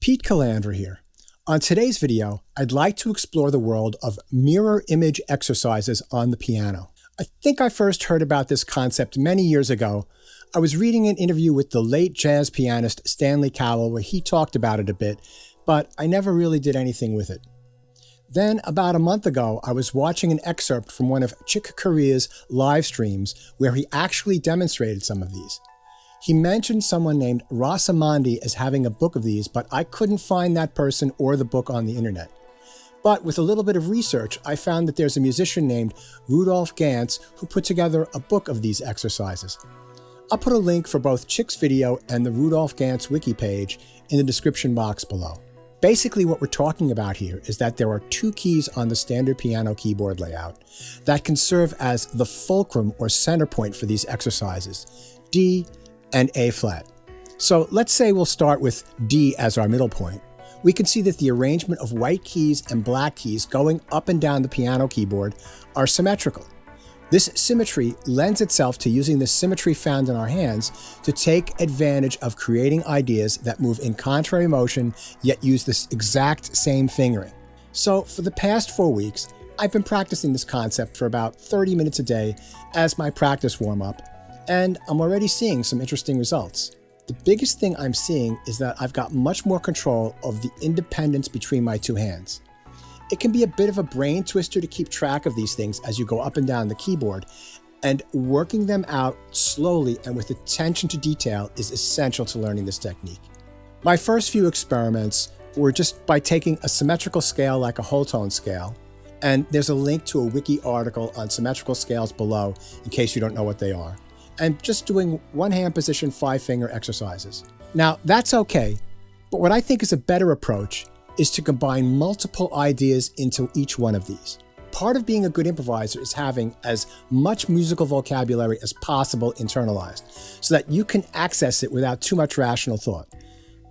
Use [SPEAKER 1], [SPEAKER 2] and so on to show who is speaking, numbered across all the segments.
[SPEAKER 1] Pete Calandra here. On today's video, I'd like to explore the world of mirror image exercises on the piano. I think I first heard about this concept many years ago. I was reading an interview with the late jazz pianist Stanley Cowell where he talked about it a bit, but I never really did anything with it. Then, about a month ago, I was watching an excerpt from one of Chick Corea's live streams where he actually demonstrated some of these. He mentioned someone named Rosamandi as having a book of these, but I couldn't find that person or the book on the internet. But with a little bit of research, I found that there's a musician named Rudolf Ganz who put together a book of these exercises. I'll put a link for both Chick's video and the Rudolf Ganz wiki page in the description box below. Basically, what we're talking about here is that there are two keys on the standard piano keyboard layout that can serve as the fulcrum or center point for these exercises, D and A flat. So let's say we'll start with D as our middle point. We can see that the arrangement of white keys and black keys going up and down the piano keyboard are symmetrical. This symmetry lends itself to using the symmetry found in our hands to take advantage of creating ideas that move in contrary motion yet use this exact same fingering. So for the past 4 weeks, I've been practicing this concept for about 30 minutes a day as my practice warm-up, and I'm already seeing some interesting results. The biggest thing I'm seeing is that I've got much more control of the independence between my two hands. It can be a bit of a brain twister to keep track of these things as you go up and down the keyboard, and working them out slowly and with attention to detail is essential to learning this technique. My first few experiments were just by taking a symmetrical scale like a whole tone scale, and there's a link to a wiki article on symmetrical scales below in case you don't know what they are, and just doing one hand position 5-finger exercises. Now that's okay, but what I think is a better approach is to combine multiple ideas into each one of these. Part of being a good improviser is having as much musical vocabulary as possible internalized, so that you can access it without too much rational thought,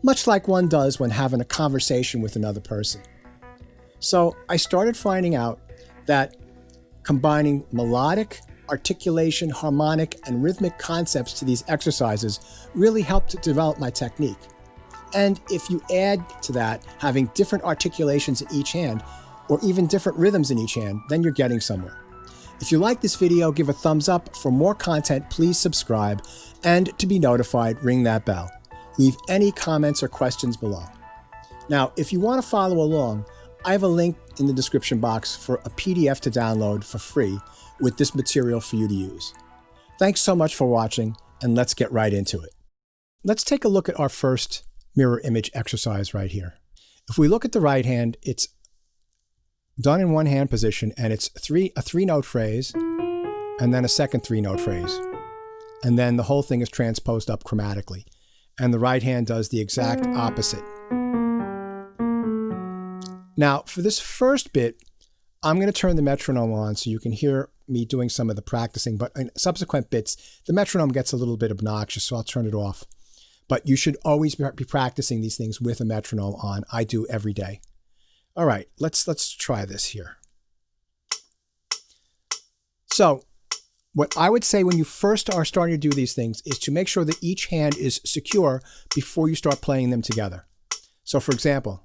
[SPEAKER 1] much like one does when having a conversation with another person. So I started finding out that combining melodic, articulation, harmonic, and rhythmic concepts to these exercises really helped to develop my technique. And if you add to that having different articulations in each hand, or even different rhythms in each hand, then you're getting somewhere. If you like this video, give a thumbs up. For more content, please subscribe, and to be notified, ring that bell. Leave any comments or questions below. Now, if you want to follow along, I have a link in the description box for a PDF to download for free with this material for you to use. Thanks so much for watching, and let's get right into it. Let's take a look at our first mirror image exercise right here. If we look at the right hand, it's done in one hand position, and it's a 3-note phrase, and then a second 3-note phrase. And then the whole thing is transposed up chromatically. And the right hand does the exact opposite. Now, for this first bit, I'm going to turn the metronome on so you can hear me doing some of the practicing, but in subsequent bits, the metronome gets a little bit obnoxious, so I'll turn it off. But you should always be practicing these things with a metronome on. I do every day. All right, let's try this here. So what I would say when you first are starting to do these things is to make sure that each hand is secure before you start playing them together. So for example,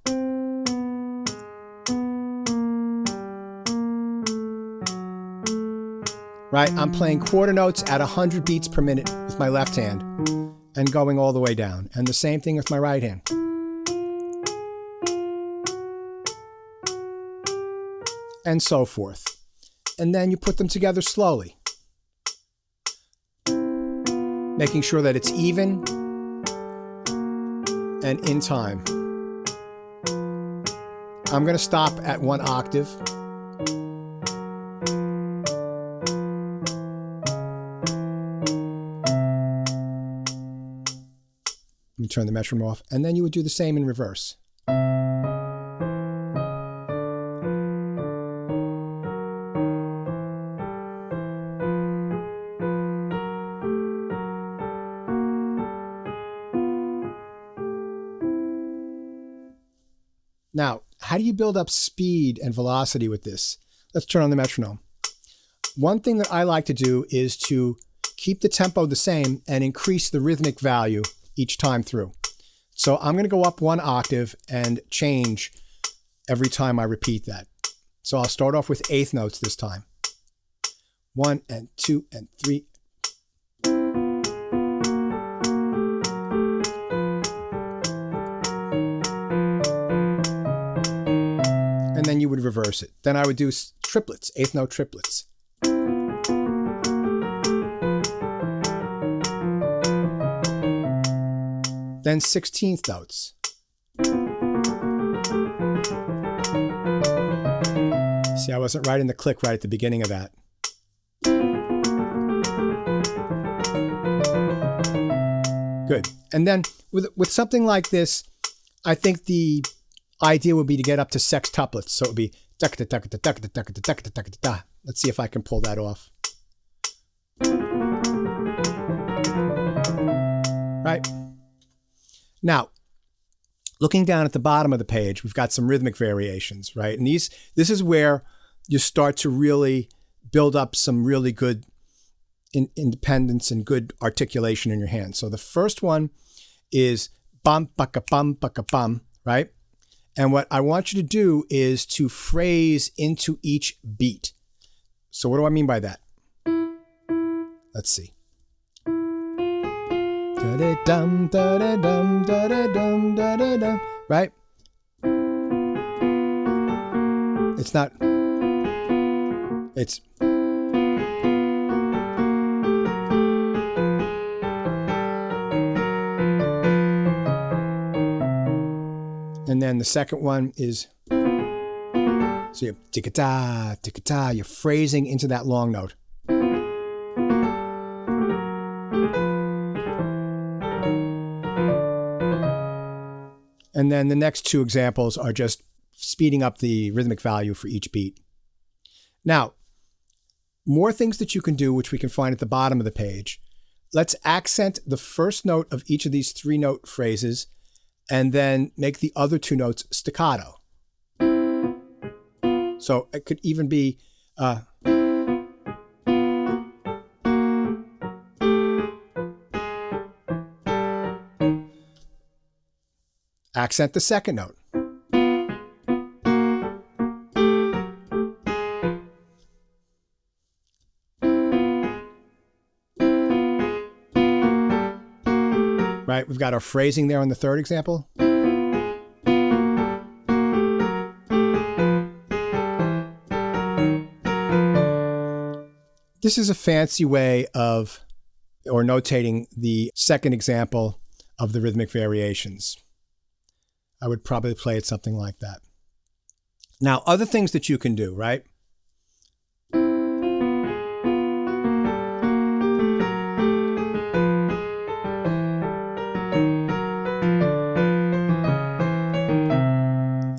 [SPEAKER 1] right, I'm playing quarter notes at 100 beats per minute with my left hand and going all the way down. And the same thing with my right hand. And so forth. And then you put them together slowly, making sure that it's even and in time. I'm going to stop at 1 octave. Let me turn the metronome off, and then you would do the same in reverse. Now, how do you build up speed and velocity with this? Let's turn on the metronome. One thing that I like to do is to keep the tempo the same and increase the rhythmic value each time through. So I'm going to go up 1 octave and change every time I repeat that. So I'll start off with eighth notes this time. 1 and 2 and 3. And then you would reverse it. Then I would do triplets, eighth note triplets. Then 16th notes. See, I wasn't writing the click right at the beginning of that. Good. And then with something like this, I think the idea would be to get up to sextuplets. So it would be da-da-da-da-da-da-da-da-da-da-da. Let's see if I can pull that off. Right. Now, looking down at the bottom of the page, we've got some rhythmic variations, right? And this is where you start to really build up some really good independence and good articulation in your hands. So the first one is bum, baka, bum, right? And what I want you to do is to phrase into each beat. So what do I mean by that? Let's see. Da-da-dum, da-da-dum, da-da-dum, da-da-dum, right? It's not, it's, and then the second one is, so you're ticka-ta, ticka-ta, you're phrasing into that long note. And then the next two examples are just speeding up the rhythmic value for each beat. Now, more things that you can do, which we can find at the bottom of the page. Let's accent the first note of each of these 3-note phrases and then make the other 2 notes staccato. So it could even be accent the second note. Right, we've got our phrasing there on the third example. This is a fancy way of, or notating the second example of the rhythmic variations. I would probably play it something like that. Now, other things that you can do, right?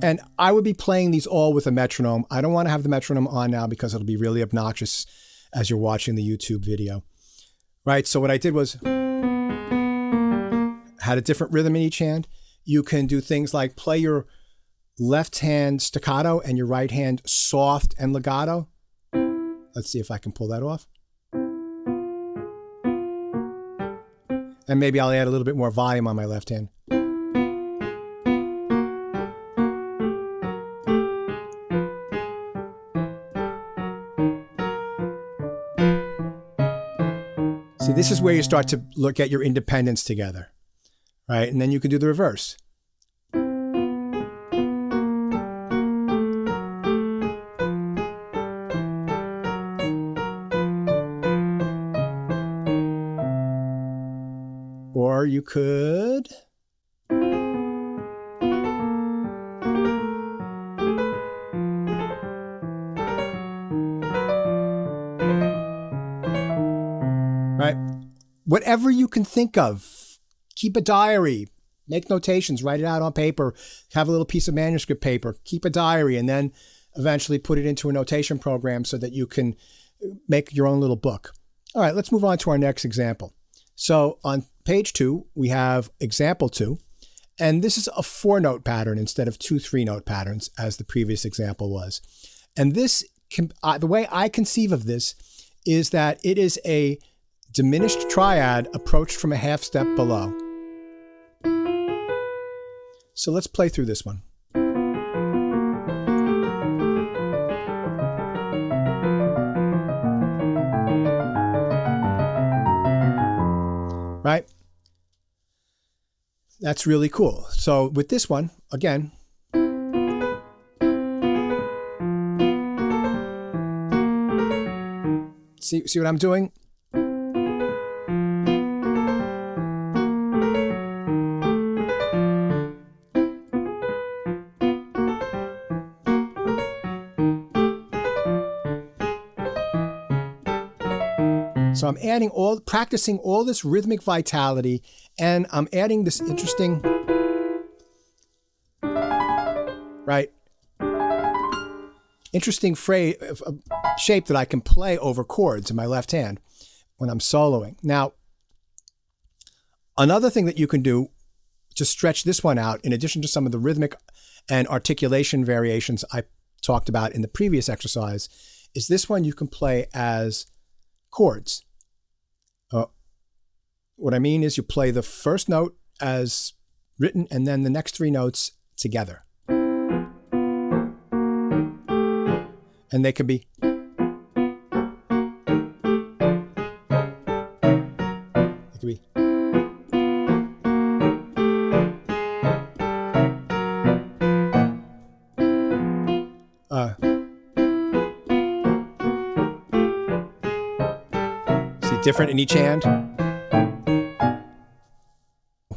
[SPEAKER 1] And I would be playing these all with a metronome. I don't want to have the metronome on now because it'll be really obnoxious as you're watching the YouTube video. Right, so what I did was had a different rhythm in each hand. You can do things like play your left hand staccato and your right hand soft and legato. Let's see if I can pull that off. And maybe I'll add a little bit more volume on my left hand. See, this is where you start to look at your independence together, right? And then you can do the reverse. Or you could right? Whatever you can think of, keep a diary, make notations, write it out on paper, have a little piece of manuscript paper, keep a diary, and then eventually put it into a notation program so that you can make your own little book. All right, let's move on to our next example. So on page 2, we have example 2, and this is a 4-note pattern instead of 2 3-note patterns as the previous example was. And this, the way I conceive of this is that it is a diminished triad approached from a half step below. So let's play through this one. Right? That's really cool. So with this one, again, see what I'm doing? So I'm practicing all this rhythmic vitality, and I'm adding this interesting, right? Interesting shape that I can play over chords in my left hand when I'm soloing. Now, another thing that you can do to stretch this one out, in addition to some of the rhythmic and articulation variations I talked about in the previous exercise, is this one you can play as chords. What I mean is you play the first note as written and then the next three notes together. And they could be. It could be. See, different in each hand.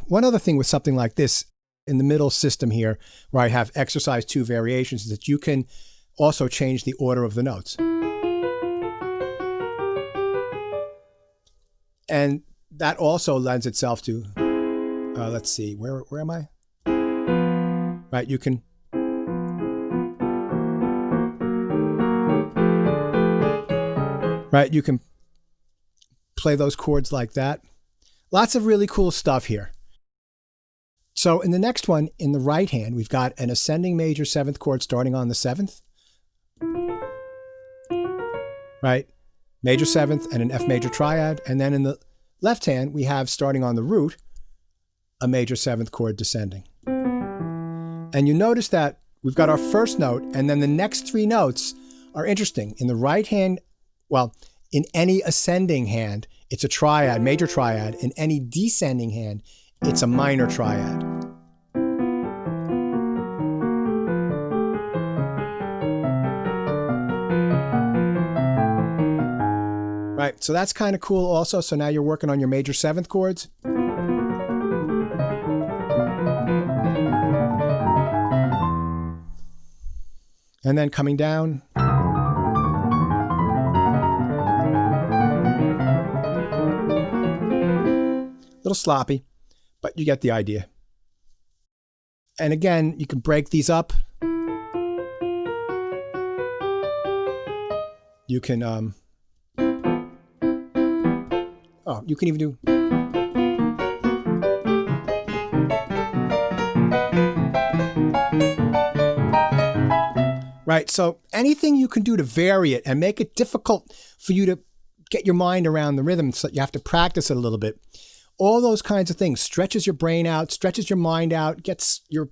[SPEAKER 1] One other thing with something like this in the middle system here, where I have exercise 2 variations, is that you can also change the order of the notes. And that also lends itself to, let's see, where am I? Right, you can. Right, you can play those chords like that. Lots of really cool stuff here. So in the next one, in the right hand, we've got an ascending major 7th chord starting on the 7th. Right? Major 7th and an F major triad. And then in the left hand, we have, starting on the root, a major 7th chord descending. And you notice that we've got our first note, and then the next 3 notes are interesting. In the right hand, well, in any ascending hand, it's a triad, major triad. In any descending hand, it's a minor triad. Right, so that's kind of cool also. So now you're working on your major 7th chords. And then coming down. A little sloppy, but you get the idea. And again, you can break these up. You can, you can even do. Right, so anything you can do to vary it and make it difficult for you to get your mind around the rhythm, so you have to practice it a little bit. All those kinds of things stretches your brain out, stretches your mind out, gets your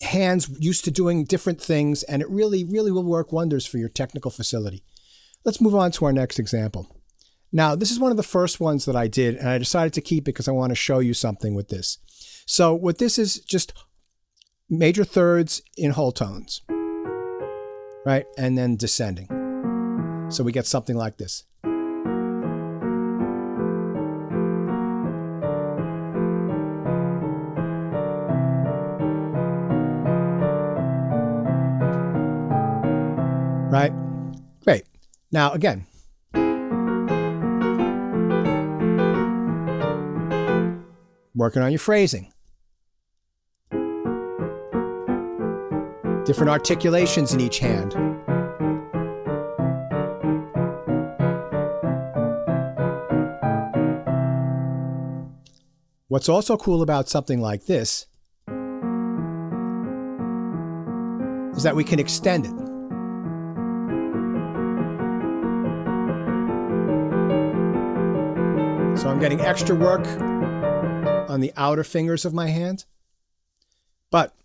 [SPEAKER 1] hands used to doing different things, and it really, really will work wonders for your technical facility. Let's move on to our next example. Now, this is one of the first ones that I did, and I decided to keep it because I want to show you something with this. So what this is, just major thirds in whole tones, right? And then descending. So we get something like this. Right? Great. Now, again. Working on your phrasing. Different articulations in each hand. What's also cool about something like this is that we can extend it. So I'm getting extra work on the outer fingers of my hand, But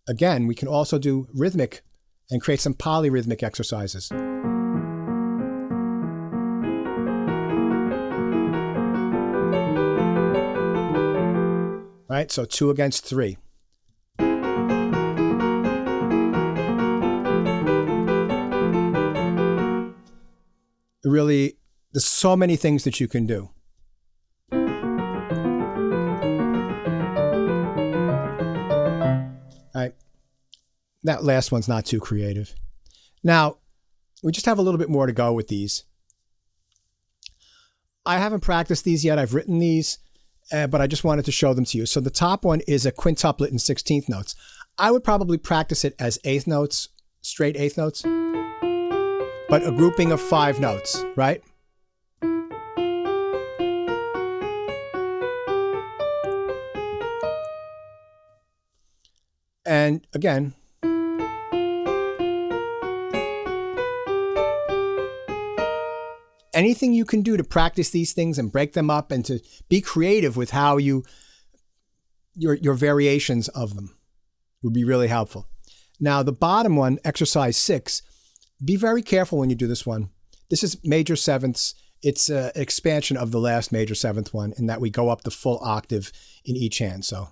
[SPEAKER 1] again, we can also do rhythmic and create some polyrhythmic exercises. Right? So 2 against 3. Really, there's so many things that you can do. Right? That last one's not too creative. Now, we just have a little bit more to go with these. I haven't practiced these yet. I've written these, but I just wanted to show them to you. So the top one is a quintuplet in 16th notes. I would probably practice it as 8th notes, straight 8th notes, but a grouping of 5 notes, right? And again, anything you can do to practice these things and break them up and to be creative with how your variations of them would be really helpful. Now, the bottom one, exercise 6, be very careful when you do this one. This is major sevenths. It's an expansion of the last major seventh one in that we go up the full octave in each hand. So.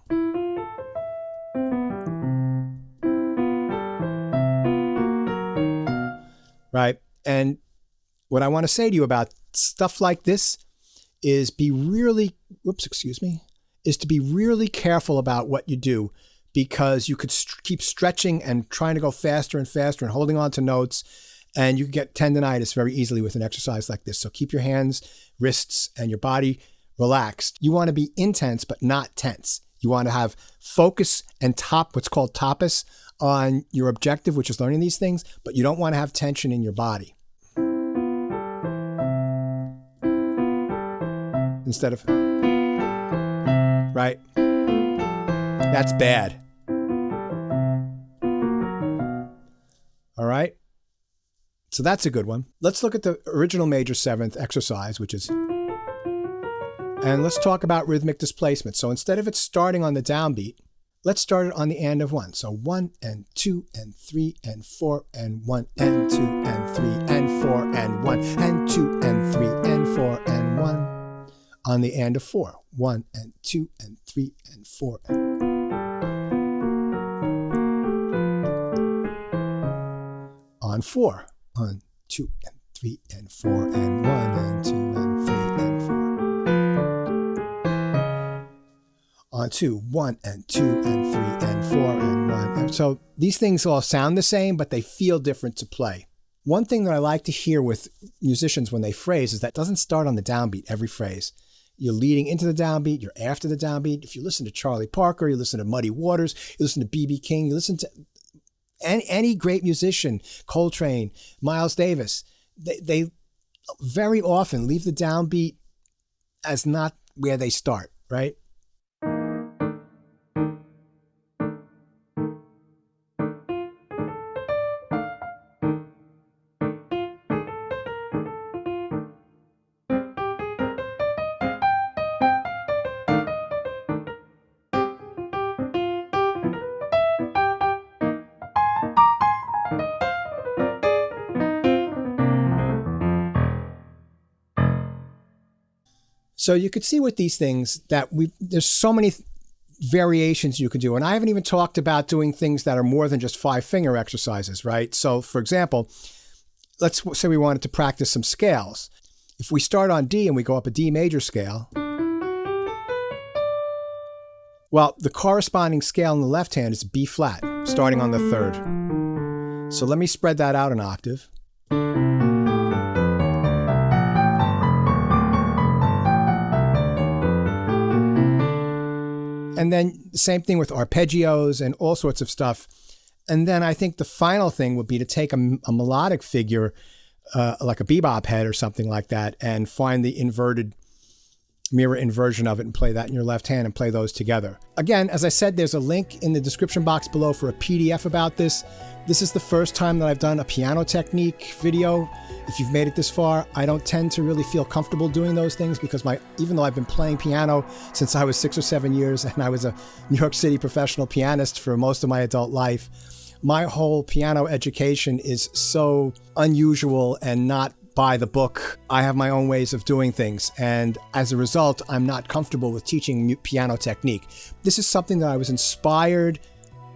[SPEAKER 1] Right? And what I want to say to you about stuff like this is to be really careful about what you do, because you could keep stretching and trying to go faster and faster and holding on to notes, and you can get tendonitis very easily with an exercise like this. So keep your hands, wrists, and your body relaxed. You want to be intense, but not tense. You want to have focus and what's called tapas on your objective, which is learning these things, but you don't want to have tension in your body. Instead of, right? That's bad. All right? So that's a good one. Let's look at the original major seventh exercise, and let's talk about rhythmic displacement. So instead of it starting on the downbeat, let's start it on the and of 1. So 1 and 2 and 3 and 4 and 1 and 2 and 3 and 4 and 1 and 2 and 3 and 4 and 1. On the and of 4, 1 and 2 and 3 and 4. On 4, 1, 2 and 3 and 4 and 1 and 2 and 3 and 4. On 2, 1 and 2 and 3 and 4 and 1. And so these things all sound the same, but they feel different to play. One thing that I like to hear with musicians when they phrase is that it doesn't start on the downbeat every phrase. You're leading into the downbeat, you're after the downbeat. If you listen to Charlie Parker, you listen to Muddy Waters, you listen to B.B. King, you listen to any great musician, Coltrane, Miles Davis, they very often leave the downbeat as not where they start, right? So you could see with these things that there's so many variations you can do. And I haven't even talked about doing things that are more than just 5-finger exercises, right? So for example, let's say we wanted to practice some scales. If we start on D and we go up a D major scale, well, the corresponding scale in the left hand is B flat, starting on the 3rd. So let me spread that out an octave. And then the same thing with arpeggios and all sorts of stuff. And then I think the final thing would be to take a melodic figure, like a bebop head or something like that, and find the inverted mirror inversion of it and play that in your left hand and play those together. Again, as I said, there's a link in the description box below for a PDF about this. This is the first time that I've done a piano technique video. If you've made it this far, I don't tend to really feel comfortable doing those things because even though I've been playing piano since I was 6 or 7 years and I was a New York City professional pianist for most of my adult life, my whole piano education is so unusual and not by the book. I have my own ways of doing things, and as a result, I'm not comfortable with teaching piano technique. This is something that I was inspired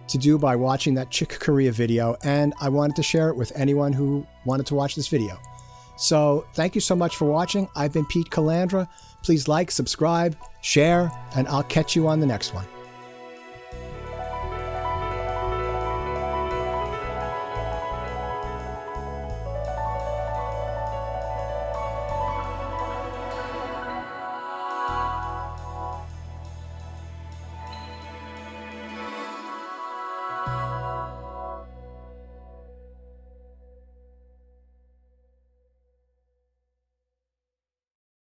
[SPEAKER 1] to do by watching that Chick Corea video, and I wanted to share it with anyone who wanted to watch this video. So thank you so much for watching. I've been Pete Calandra. Please like, subscribe, share, and I'll catch you on the next one.